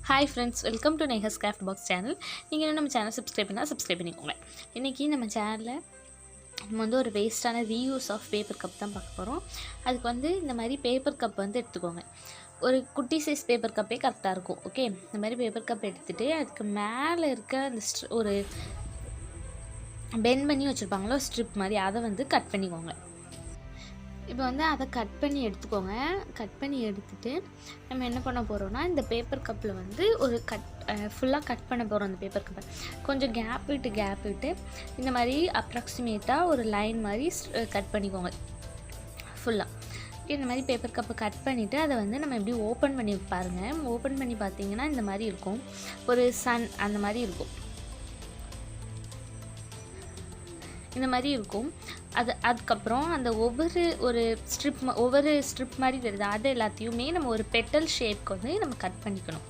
Hi friends, welcome to Neha's Craft Box channel. நீங்கள் நம்ம channel subscribe பண்ணிக்கோங்க. இன்றைக்கி நம்ம சேனலில் நம்ம ஒரு வேஸ்ட்டான ரீயூஸ் ஆஃப் பேப்பர் கப் தான் பார்க்க போகிறோம். அதுக்கு இந்த மாதிரி பேப்பர் கப் எடுத்துக்கோங்க. ஒரு குட்டி சைஸ் பேப்பர் கப்பே கரெக்டாக இருக்கும். ஓகே, இந்த மாதிரி பேப்பர் கப் எடுத்துகிட்டு அதுக்கு மேலே இருக்க அந்த ஒரு பெண்ட் பண்ணி வச்சுருப்பாங்களோ ஸ்ட்ரிப் மாதிரி அதை கட் பண்ணிக்கோங்க. இப்போ அதை கட் பண்ணி எடுத்துக்கோங்க. கட் பண்ணி எடுத்துகிட்டு நம்ம என்ன பண்ண போகிறோம்னா, இந்த பேப்பர் கப்பில் ஒரு ஃபுல்லாக கட் பண்ண போகிறோம். அந்த பேப்பர் கப்பை கொஞ்சம் கேப் விட்டு இந்த மாதிரி அப்ராக்சிமேட்டாக ஒரு லைன் மாதிரி கட் பண்ணிக்கோங்க ஃபுல்லாக. இந்த மாதிரி பேப்பர் கப்பை கட் பண்ணிவிட்டு அதை நம்ம எப்படி ஓப்பன் பண்ணி பாருங்கள். ஓப்பன் பண்ணி பார்த்தீங்கன்னா இந்த மாதிரி இருக்கும், ஒரு சன் அந்த மாதிரி இருக்கும், இந்த மாதிரி இருக்கும். அதுக்கப்புறம் அந்த ஒவ்வொரு ஸ்ட்ரிப் மாதிரி தெரியுது, அது எல்லாத்தையுமே நம்ம ஒரு பெட்டல் ஷேப்க்கு நம்ம கட் பண்ணிக்கணும்.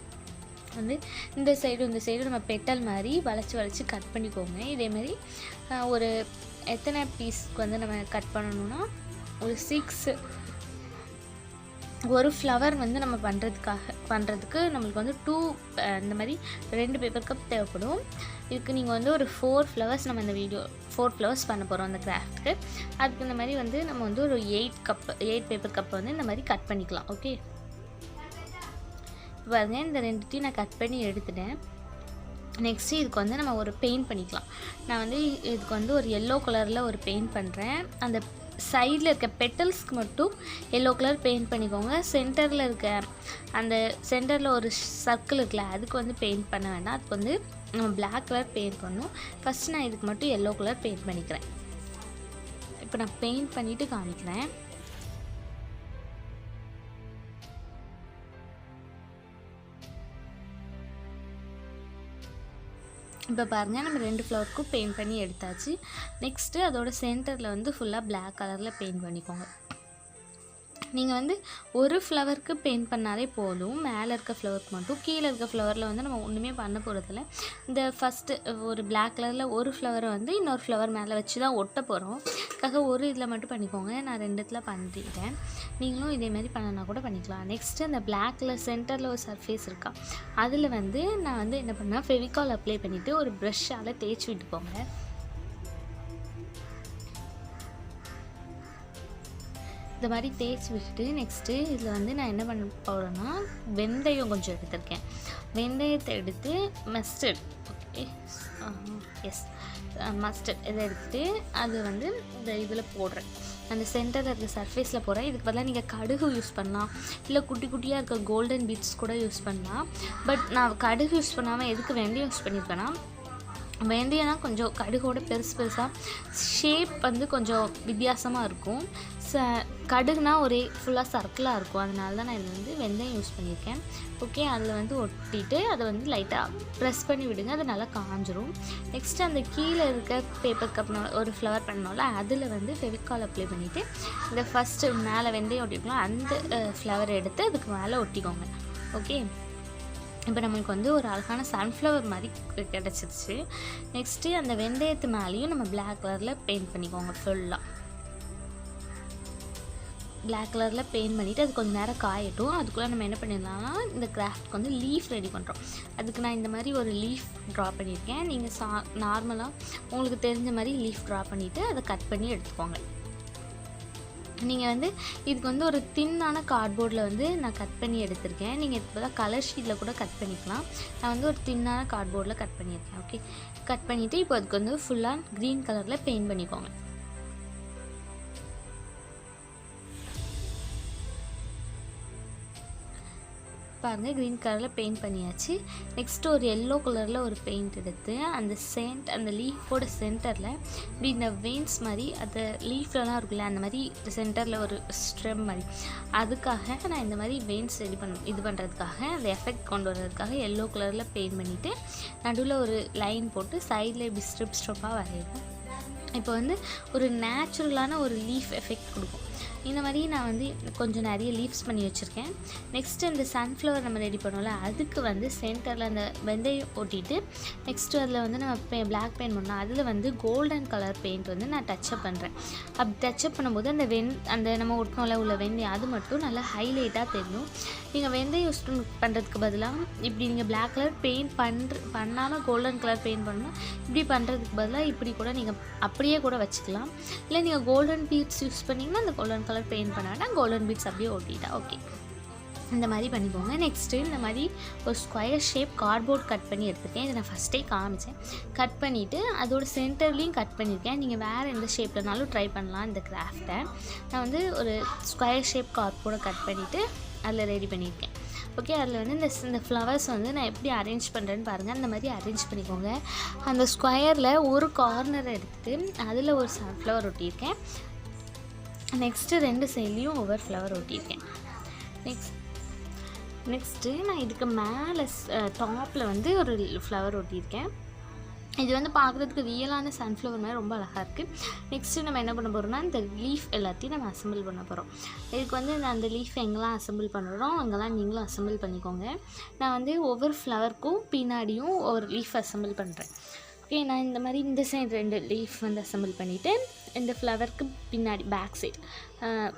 இந்த சைடு நம்ம பெட்டல் மாதிரி வளைச்சி கட் பண்ணிக்கோங்க. இதேமாதிரி ஒரு எத்தனை பீஸ்க்கு நம்ம கட் பண்ணணும்னா ஒரு 6. ஒரு ஃப்ளவர் நம்ம பண்ணுறதுக்கு நம்மளுக்கு 2 இந்த மாதிரி 2 பேப்பர் கப் தேவைப்படும். இதுக்கு நீங்கள் ஒரு 4 ஃப்ளவர்ஸ் நம்ம இந்த 4 ஃப்ளவர்ஸ் பண்ண போகிறோம் அந்த கிராஃப்ட்டுக்கு. அதுக்கு இந்த மாதிரி நம்ம ஒரு 8 பேப்பர் கப்பை இந்த மாதிரி கட் பண்ணிக்கலாம். ஓகே, பாருங்கள், இந்த 2த்தையும் நான் கட் பண்ணி எடுத்துட்டேன். நெக்ஸ்ட்டு இதுக்கு நம்ம ஒரு பெயிண்ட் பண்ணிக்கலாம். நான் இதுக்கு ஒரு எல்லோ கலரில் ஒரு பெயிண்ட் பண்ணுறேன். அந்த சைடில் இருக்க பெட்டல்ஸ்க்கு மட்டும் எல்லோ கலர் பெயிண்ட் பண்ணிக்கோங்க. சென்டரில் இருக்க அந்த சென்டரில் ஒரு சர்க்கிள் இருக்குல்ல, அதுக்கு பெயிண்ட் பண்ண வேண்டாம். அதுக்கு நம்ம பிளாக் கலர் பெயிண்ட் பண்ணணும். ஃபஸ்ட்டு நான் இதுக்கு மட்டும் எல்லோ கலர் பெயிண்ட் பண்ணிக்கிறேன். இப்போ நான் பெயிண்ட் பண்ணிவிட்டு காமிக்கிறேன். இப்போ பாருங்கள், நம்ம 2 ஃப்ளவருக்கும் பெயிண்ட் பண்ணி எடுத்தாச்சு. நெக்ஸ்ட்டு அதோட சென்டரில் ஃபுல்லாக பிளாக் கலரில் பெயிண்ட் பண்ணிக்கோங்க. நீங்கள் ஒரு ஃப்ளவருக்கு பெயிண்ட் பண்ணாலே போதும். மேலே இருக்க ஃப்ளவருக்கு மட்டும். கீழே இருக்க ஃப்ளவரில் நம்ம ஒன்றுமே பண்ண போகிறதில்ல. இந்த ஃபஸ்ட்டு ஒரு பிளாக் கலரில் ஒரு ஃப்ளவரை இன்னொரு ஃப்ளவர் மேலே வச்சு தான் ஒட்ட போகிறோம். அதுக்காக ஒரு இதில் மட்டும் பண்ணிக்கோங்க. நான் 2 இதில் பண்ணிட்டேன். நீங்களும் இதேமாதிரி பண்ணனா கூட பண்ணிக்கலாம். நெக்ஸ்ட்டு அந்த பிளாக் கலர் சென்டரில் ஒரு சர்ஃபேஸ் இருக்கா, அதில் நான் என்ன பண்ணேன், ஃபெவிகால் அப்ளை பண்ணிவிட்டு ஒரு ப்ரஷ்ஷால் தேய்ச்சி விட்டுக்கோங்க. இந்த மாதிரி தேய்ச்சி விட்டுட்டு நெக்ஸ்ட்டு இதில் நான் என்ன பண்ண போகிறேன்னா, வெந்தயம் கொஞ்சம் எடுத்திருக்கேன். வெந்தயத்தை எடுத்து மஸ்டர்ட், ஓகே மஸ்டர்ட் இதை எடுத்துகிட்டு அது இந்த இதில் போடுறேன். அந்த சென்டரில் இருக்க சர்ஃபேஸில் போடுறேன். இதுக்கு பதிலாக நீங்கள் கடுகு யூஸ் பண்ணலாம், இல்லை குட்டி குட்டியாக இருக்க கோல்டன் பீட்ஸ் கூட யூஸ் பண்ணலாம். பட் நான் கடுகு யூஸ் பண்ணாமல் எதுக்கு வெந்தயம் யூஸ் பண்ணியிருக்கேன்னா, வெந்தயம்னா கொஞ்சம் கடுகோட பெருசாக ஷேப் கொஞ்சம் வித்தியாசமாக இருக்கும். கடுகுனா ஒரே ஃபுல்லாக சர்க்கிளாக இருக்கும். அதனால தான் நான் இதில் வெந்தயம் யூஸ் பண்ணியிருக்கேன். ஓகே, அதில் ஒட்டிட்டு அதை லைட்டாக ப்ரெஸ் பண்ணி விடுங்க. அது நல்லா காஞ்சிரும். நெக்ஸ்ட்டு அந்த கீழே இருக்க பேப்பர் கப் ஒரு ஃப்ளவர் பண்ணோம்ல, அதில் ஃபெவிகால் அப்ளை பண்ணிவிட்டு இந்த ஃபஸ்ட்டு மேலே வெந்தயம் ஒட்டிக்கலாம், அந்த ஃப்ளவர் எடுத்து அதுக்கு மேலே ஒட்டிக்கோங்க. ஓகே, இப்போ நம்மளுக்கு ஒரு அழகான சன்ஃப்ளவர் மாதிரி கிடச்சிருச்சு. நெக்ஸ்ட்டு அந்த வெந்தயத்து மேலேயும் நம்ம பிளாக் கலரில் பெயிண்ட் பண்ணிக்கோங்க. ஃபுல்லாக பிளாக் கலரில் பெயிண்ட் பண்ணிவிட்டு அது கொஞ்சம் நேரம் காயட்டும். அதுக்குள்ளே நம்ம என்ன பண்ணிடலாம்னா, இந்த கிராஃப்ட்க்கு லீஃப் ரெடி பண்ணுறோம். அதுக்கு நான் இந்த மாதிரி ஒரு லீஃப் ட்ரா பண்ணியிருக்கேன். நீங்கள் நார்மலாக உங்களுக்கு தெரிஞ்ச மாதிரி லீஃப் ட்ரா பண்ணிவிட்டு அதை கட் பண்ணி எடுத்துக்கோங்க. நீங்கள் இதுக்கு ஒரு தின்னான கார்ட்போர்டில் நான் கட் பண்ணி எடுத்திருக்கேன். நீங்கள் இப்போ கலர் ஷீட்டில் கூட கட் பண்ணிக்கலாம். நான் ஒரு தின்னான கார்ட்போர்டில் கட் பண்ணியிருக்கேன். ஓகே, கட் பண்ணிவிட்டு இப்போ அதுக்கு ஃபுல்லாக க்ரீன் கலரில் பெயிண்ட் பண்ணிக்கோங்க. பாருங்கள், க்ரீன் கலரில் பெயிண்ட் பண்ணியாச்சு. நெக்ஸ்ட்டு ஒரு எல்லோ கலரில் ஒரு பெயிண்ட் எடுத்து அந்த லீஃபோட சென்டரில் இப்படி இந்த வெயின்ஸ் மாதிரி அந்த லீஃப்லலாம் இருக்குல்ல, அந்த மாதிரி சென்டரில் ஒரு ஸ்ட்ரெம் மாதிரி, அதுக்காக நான் இந்த மாதிரி வெயின்ஸ் இது பண்ணுறதுக்காக அந்த எஃபெக்ட் கொண்டு வர்றதுக்காக எல்லோ கலரில் பெயிண்ட் பண்ணிவிட்டு நடுவில் ஒரு லைன் போட்டு சைடில் இப்படி ஸ்ட்ரிப்பாக வரையிறேன். இப்போ ஒரு நேச்சுரலான ஒரு லீஃப் எஃபெக்ட் கொடுக்கும். இந்த மாதிரி நான் வந்து கொஞ்சம் நிறைய லீவ்ஸ் பண்ணி வச்சுருக்கேன். நெக்ஸ்ட்டு இந்த சன்ஃப்ளவர் நம்ம ரெடி பண்ணோம்ல, அதுக்கு வந்து சென்டரில் அந்த வெந்தயம் ஒட்டிட்டு நெக்ஸ்ட்டு அதில் வந்து நம்ம பிளாக் பெயிண்ட் பண்ணோம், அதில் வந்து கோல்டன் கலர் பெயிண்ட் வந்து நான் டச்சப் பண்ணுறேன். அப்படி டச்சப் பண்ணும்போது அந்த நம்ம ஒட்டினோம்ல உள்ள வெந்தயம் அது மட்டும் நல்லா ஹைலைட்டாக தெரியும். நீங்கள் வெந்தயம் யூஸ் பண்ணுறதுக்கு பதிலாக இப்படி நீங்கள் பிளாக் கலர் பெயிண்ட் பண்ணாமல் கோல்டன் கலர் பெயிண்ட் பண்ணணும். இப்படி பண்ணுறதுக்கு பதிலாக இப்படி கூட நீங்கள் அப்படியே கூட வச்சுக்கலாம். இல்லை நீங்கள் கோல்டன் பீட்ஸ் யூஸ் பண்ணிங்கன்னா அந்த கோல்டன் கலர் பெயிண்ட் பண்ணாட்டா கோல்டன் பீட்ஸ் அப்படியே ஒட்டிட்டா ஓகே. இந்த மாதிரி பண்ணிக்கோங்க. நெக்ஸ்ட்டு இந்த மாதிரி ஒரு ஸ்கொயர் ஷேப் கார்ட்போர்ட் கட் பண்ணி எடுத்துருக்கேன். இதை நான் ஃபஸ்ட்டே காமிச்சேன். கட் பண்ணிவிட்டு அதோட சென்டர்லேயும் கட் பண்ணியிருக்கேன். நீங்கள் வேறு எந்த ஷேப்லனாலும் ட்ரை பண்ணலாம் இந்த கிராஃப்டை. நான் வந்து ஒரு ஸ்கொயர் ஷேப் கார்ட்போர்டை கட் பண்ணிவிட்டு அதில் ரெடி பண்ணியிருக்கேன். ஓகே, அதில் வந்து இந்த ஃப்ளவர்ஸ் வந்து நான் எப்படி அரேஞ்ச் பண்ணுறேன்னு பாருங்கள். அந்த மாதிரி அரேஞ்ச் பண்ணிக்கோங்க. அந்த ஸ்கொயரில் ஒரு கார்னரை எடுத்துகிட்டு அதில் ஒரு ஃப்ளவர் ஒட்டியிருக்கேன். நெக்ஸ்ட்டு 2 சைட்லேயும் ஒவ்வொரு ஃப்ளவர் ஒட்டியிருக்கேன். நெக்ஸ்ட்டு நான் இதுக்கு மேலே டாப்பில் வந்து ஒரு ஃப்ளவர் ஒட்டியிருக்கேன். இது வந்து பார்க்குறதுக்கு ரியலான சன்ஃப்ளவர் மாதிரி ரொம்ப அழகாக இருக்குது. நெக்ஸ்ட்டு நம்ம என்ன பண்ண போகிறோம்னா இந்த லீஃப் எல்லாத்தையும் நம்ம அசம்பிள் பண்ண போகிறோம். இதுக்கு வந்து நான் அந்த லீஃப் எங்கெல்லாம் அசம்பிள் பண்ணுறோம் அங்கெல்லாம் நீங்களும் அசம்பிள் பண்ணிக்கோங்க. நான் வந்து ஒவ்வொரு ஃப்ளவருக்கும் பின்னாடியும் ஒரு லீஃப் அசம்பிள் பண்ணுறேன். ஓகே, நான் இந்த மாதிரி இந்த சைடு 2 லீஃப் வந்து அசம்பிள் பண்ணிவிட்டு இந்த ஃப்ளவருக்கு பின்னாடி பேக் சைடு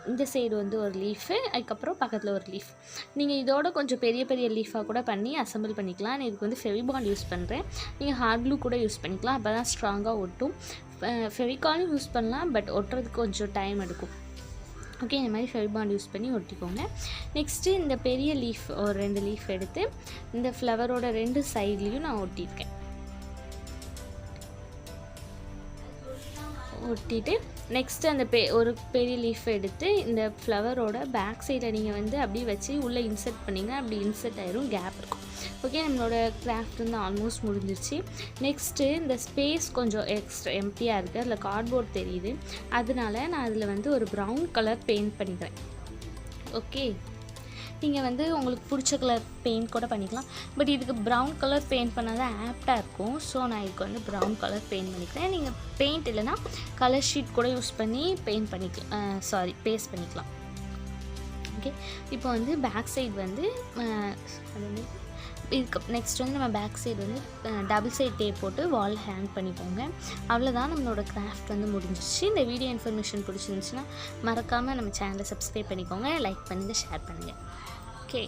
இந்த சைடு வந்து ஒரு லீஃபு, அதுக்கப்புறம் பக்கத்தில் ஒரு லீஃப். நீங்கள் இதோட கொஞ்சம் பெரிய பெரிய லீஃபாக கூட பண்ணி அசம்பிள் பண்ணிக்கலாம். நான் இதுக்கு வந்து ஃபெவிபாண்ட் யூஸ் பண்ணுறேன். நீங்கள் ஹார்ட் க்ளூ கூட யூஸ் பண்ணிக்கலாம், அப்போ தான் ஸ்ட்ராங்காக ஒட்டும். ஃபெவிகாலும் யூஸ் பண்ணலாம், பட் ஒட்டுறதுக்கு கொஞ்சம் டைம் எடுக்கும். ஓகே, இந்த மாதிரி ஃபெவிபாண்ட் யூஸ் பண்ணி ஒட்டிக்கோங்க. நெக்ஸ்ட்டு இந்த பெரிய லீஃப் ஒரு 2 லீஃப் எடுத்து இந்த ஃப்ளவரோட 2 சைட்லேயும் நான் ஒட்டியிருக்கேன். ஒட்டிட்டு நெக்ஸ்ட்டு அந்த ஒரு பெரிய லீஃப் எடுத்து இந்த ஃப்ளவரோட பேக் சைடில் நீங்கள் வந்து அப்படியே வச்சு உள்ளே இன்சர்ட் பண்ணிங்கன்னா அப்படி இன்சர்ட் ஆயிரும், கேப் இருக்கும். ஓகே, நம்மளோட கிராஃப்ட் வந்து ஆல்மோஸ்ட் முடிஞ்சிருச்சு. நெக்ஸ்ட்டு இந்த ஸ்பேஸ் கொஞ்சம் எக்ஸ்ட்ரா எம்டியாக இருக்குது, அதில் கார்ட்போர்ட் தெரியுது, அதனால நான் அதில் வந்து ஒரு ப்ரௌன் கலர் பெயிண்ட் பண்ணிக்கிறேன். ஓகே, நீங்கள் வந்து உங்களுக்கு பிடிச்ச கலர் பெயிண்ட் கூட பண்ணிக்கலாம், பட் இதுக்கு ப்ரௌன் கலர் பெயிண்ட் பண்ணால் தான் ஆப்டாக இருக்கும். ஸோ நான் இதுக்கு வந்து ப்ரௌன் கலர் பெயிண்ட் பண்ணிக்கிறேன். நீங்கள் பெயிண்ட் இல்லைனா கலர் ஷீட் கூட யூஸ் பண்ணி பெயிண்ட் பண்ணிக்கலாம், பேஸ்ட் பண்ணிக்கலாம். ஓகே, இப்போ வந்து பேக் சைடு வந்து இதுக்கு நெக்ஸ்ட் வந்து நம்ம பேக் சைடு வந்து டபுள் சைட் டேப் போட்டு வால் ஹேங் பண்ணிக்கோங்க. அவ்வளோதான், நம்மளோட கிராஃப்ட் வந்து முடிஞ்சிச்சு. இந்த வீடியோ இன்ஃபர்மேஷன் பிடிச்சிருந்துச்சுன்னா மறக்காமல் நம்ம சேனலை சப்ஸ்கிரைப் பண்ணிக்கோங்க, லைக் பண்ணுங்கள், ஷேர் பண்ணுங்கள். ஓகே.